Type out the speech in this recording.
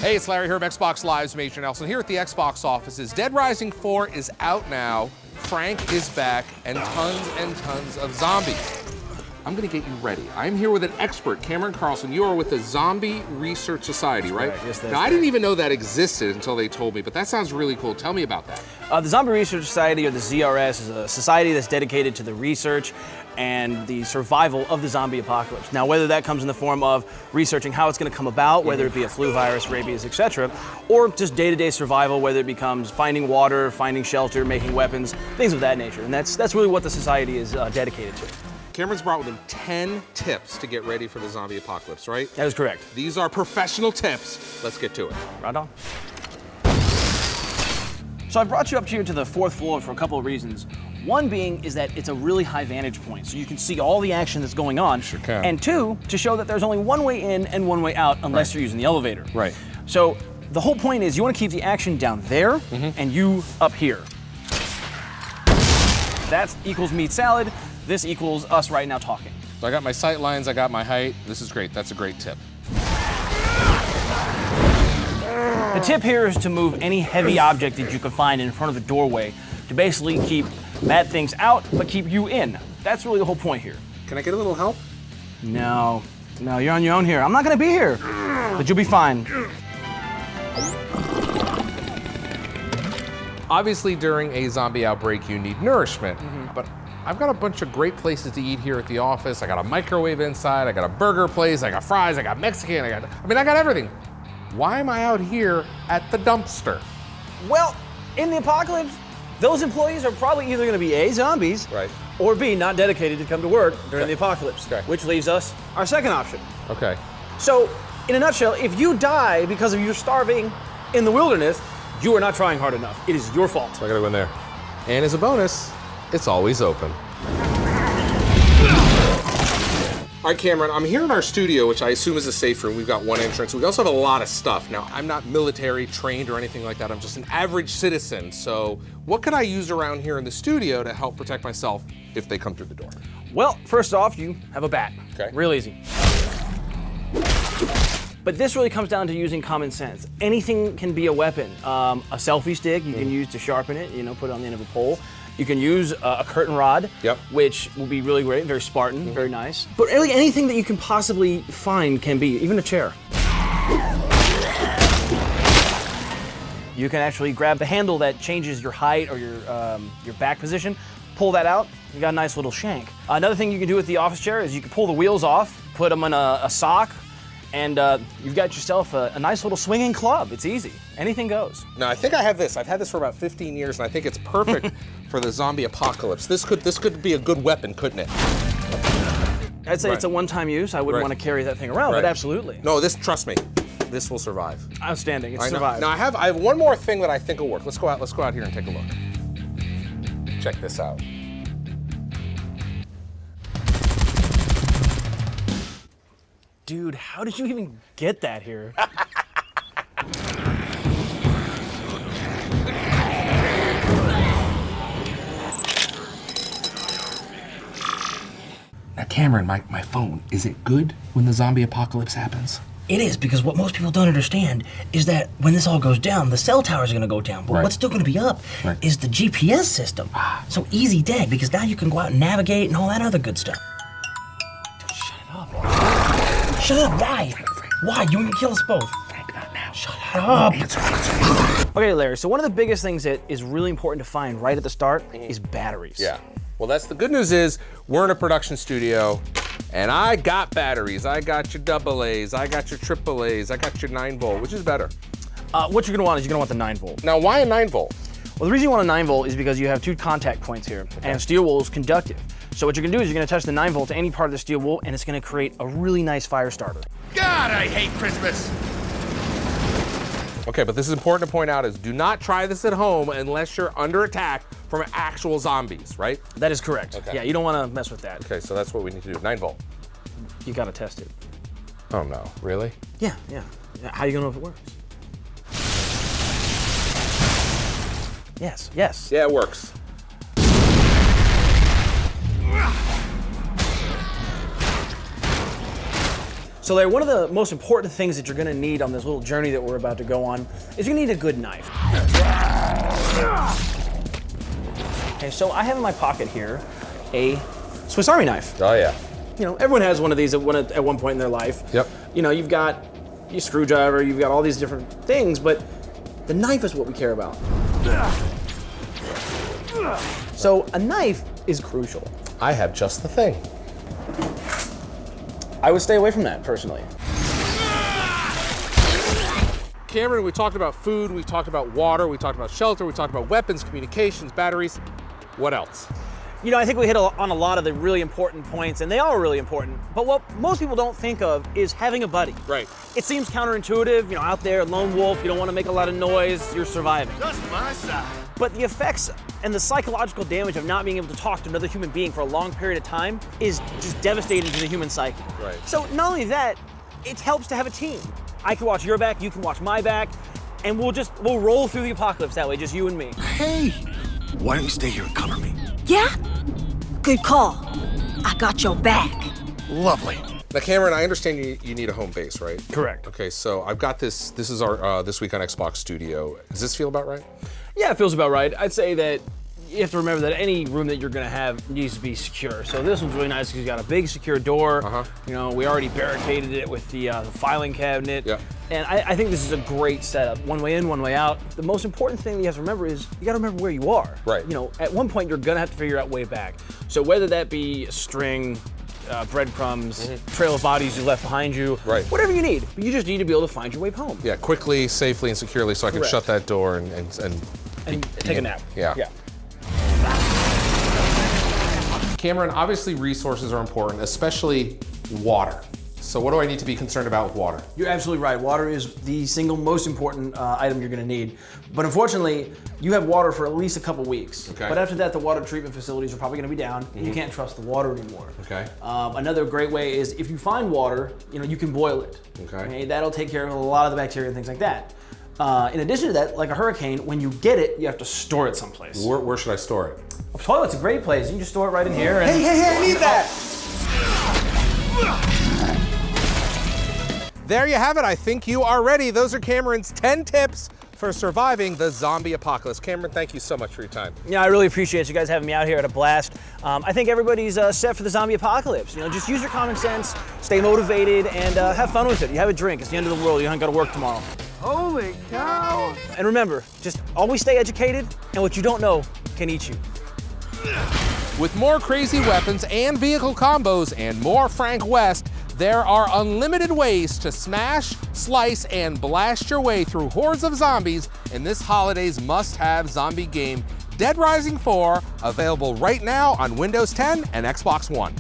Hey, it's Larry here of Xbox Live's Major Nelson here at the Xbox offices. Dead Rising 4 is out now, Frank is back, and tons of zombies. I'm gonna get you ready. I'm here with an expert, Cameron Carlson. You are with the Zombie Research Society, right? Yes, now, I didn't even know that existed until they told me, but that sounds really cool. Tell me about that. The Zombie Research Society, or the ZRS, is a society that's dedicated to the research and the survival of the zombie apocalypse. Now, whether that comes in the form of researching how it's gonna come about, whether it be a flu virus, rabies, etc., or just day-to-day survival, whether it becomes finding water, finding shelter, making weapons, things of that nature. And that's really what the society is dedicated to. Cameron's brought with him 10 tips to get ready for the zombie apocalypse, right? That is correct. These are professional tips. Let's get to it. Right on. So I brought you up here to the 4th floor for a couple of reasons. One being is that it's a really high vantage point, so you can see all the action that's going on. Sure can. And two, to show that there's only one way in and one way out unless you're using the elevator. Right. So the whole point is you want to keep the action down there and you up here. That equals meat salad. This equals us right now talking. So I got my sight lines, I got my height. This is great, that's a great tip. The tip here is to move any heavy object that you can find in front of the doorway to basically keep bad things out, but keep you in. That's really the whole point here. Can I get a little help? No, you're on your own here. I'm not gonna be here, but you'll be fine. Obviously, during a zombie outbreak, you need nourishment, but I've got a bunch of great places to eat here at the office. I got a microwave inside, I got a burger place, I got fries, I got Mexican, I got everything. Why am I out here at the dumpster? Well, in the apocalypse, those employees are probably either gonna be A, zombies, Right. or B, not dedicated to come to work during the apocalypse, Okay. which leaves us our second option. Okay. So, in a nutshell, if you die because of you starving in the wilderness, you are not trying hard enough. It is your fault. So I gotta go in there. And as a bonus, it's always open. All right, Cameron, I'm here in our studio, which I assume is a safe room. We've got one entrance. We also have a lot of stuff. Now, I'm not military trained or anything like that. I'm just an average citizen. So what could I use around here in the studio to help protect myself if they come through the door? Well, first off, you have a bat. Okay. Real easy. But this really comes down to using common sense. Anything can be a weapon. A selfie stick you can use to sharpen it, put it on the end of a pole. You can use a curtain rod, which will be really great, very Spartan, very nice. But really anything that you can possibly find can be, even a chair. You can actually grab the handle that changes your height or your back position, pull that out, you got a nice little shank. Another thing you can do with the office chair is you can pull the wheels off, put them in a sock, and you've got yourself a nice little swinging club. It's easy. Anything goes. Now, I think I have this. I've had this for about 15 years, and I think it's perfect for the zombie apocalypse. This could be a good weapon, couldn't it? I'd say it's a one-time use. I wouldn't want to carry that thing around, but absolutely. No, trust me, this will survive. Outstanding. It's Now survived. I have one more thing that I think will work. Let's go out here and take a look. Check this out. Dude, how did you even get that here? Now, Cameron, my phone, is it good when the zombie apocalypse happens? It is, because what most people don't understand is that when this all goes down, the cell towers are gonna go down. But what's still gonna be up is the GPS system. So easy dead, because now you can go out and navigate and all that other good stuff. Shut it up. Shut up, why? Why? You want to kill us both? Frank, not now. Shut up. Okay, Larry, so one of the biggest things that is really important to find right at the start is batteries. Yeah. Well, that's the good news is we're in a production studio and I got batteries. I got your AA's, I got your AAA's, I got your 9-volt, which is better. What you're gonna want is you're gonna want the 9-volt. Now, why a 9-volt? Well, the reason you want a 9-volt is because you have 2 contact points here, and steel wool is conductive. So what you're gonna do is you're gonna touch the 9-volt to any part of the steel wool, and it's gonna create a really nice fire starter. God, I hate Christmas. Okay, but this is important to point out is do not try this at home unless you're under attack from actual zombies, right? That is correct. Okay. Yeah, you don't wanna mess with that. Okay, so that's what we need to do, 9-volt. You gotta test it. Oh no, really? Yeah. How are you gonna know if it works? Yes. Yeah, it works. So Larry, one of the most important things that you're gonna need on this little journey that we're about to go on is you're gonna need a good knife. Okay, so I have in my pocket here a Swiss Army knife. Oh yeah. You know, everyone has one of these at one point in their life. Yep. You know, you've got your screwdriver, you've got all these different things, but the knife is what we care about. So a knife is crucial. I have just the thing. I would stay away from that, personally. Cameron, we talked about food, we talked about water, we talked about shelter, we talked about weapons, communications, batteries. What else? You know, I think we hit on a lot of the really important points, and they are really important. But what most people don't think of is having a buddy. Right. It seems counterintuitive, you know, out there, lone wolf, you don't want to make a lot of noise, you're surviving. That's my side. But the effects and the psychological damage of not being able to talk to another human being for a long period of time is just devastating to the human psyche. Right. So not only that, it helps to have a team. I can watch your back, you can watch my back, and we'll roll through the apocalypse that way, just you and me. Hey, why don't you stay here and cover me? Yeah? Good call. I got your back. Lovely. Now, Cameron, I understand you need a home base, right? Correct. Okay, so I've got this. This is our This Week on Xbox studio. Does this feel about right? Yeah, it feels about right. I'd say that you have to remember that any room that you're gonna have needs to be secure. So this one's really nice because you got a big secure door. You know, we already barricaded it with the filing cabinet. Yeah. And I think this is a great setup. One way in, one way out. The most important thing that you have to remember is you gotta remember where you are. Right. You know, at one point you're gonna have to figure out way back. So whether that be a string, breadcrumbs, trail of bodies you left behind you, Right. whatever you need. But you just need to be able to find your way home. Yeah, quickly, safely, and securely, so I can Correct. shut that door and Take a nap. Yeah. Yeah. Cameron, obviously resources are important, especially water. So what do I need to be concerned about with water? You're absolutely right. Water is the single most important item you're going to need. But unfortunately, you have water for at least a couple weeks. Okay. But after that, the water treatment facilities are probably going to be down, and you can't trust the water anymore. Okay. Another great way is if you find water, you know, you can boil it. Okay. That'll take care of a lot of the bacteria and things like that. In addition to that, like a hurricane, when you get it, you have to store it someplace. Where should I store it? A toilet's a great place. You can just store it right in here. And Hey, I need that! There you have it. I think you are ready. Those are Cameron's 10 tips for surviving the zombie apocalypse. Cameron, thank you so much for your time. Yeah, I really appreciate you guys having me out here at a blast. I think everybody's set for the zombie apocalypse. You know, just use your common sense, stay motivated, and have fun with it. You have a drink. It's the end of the world. You don't got to work tomorrow. Holy cow! And remember, just always stay educated, and what you don't know can eat you. With more crazy weapons and vehicle combos and more Frank West, there are unlimited ways to smash, slice, and blast your way through hordes of zombies in this holiday's must-have zombie game, Dead Rising 4, available right now on Windows 10 and Xbox One.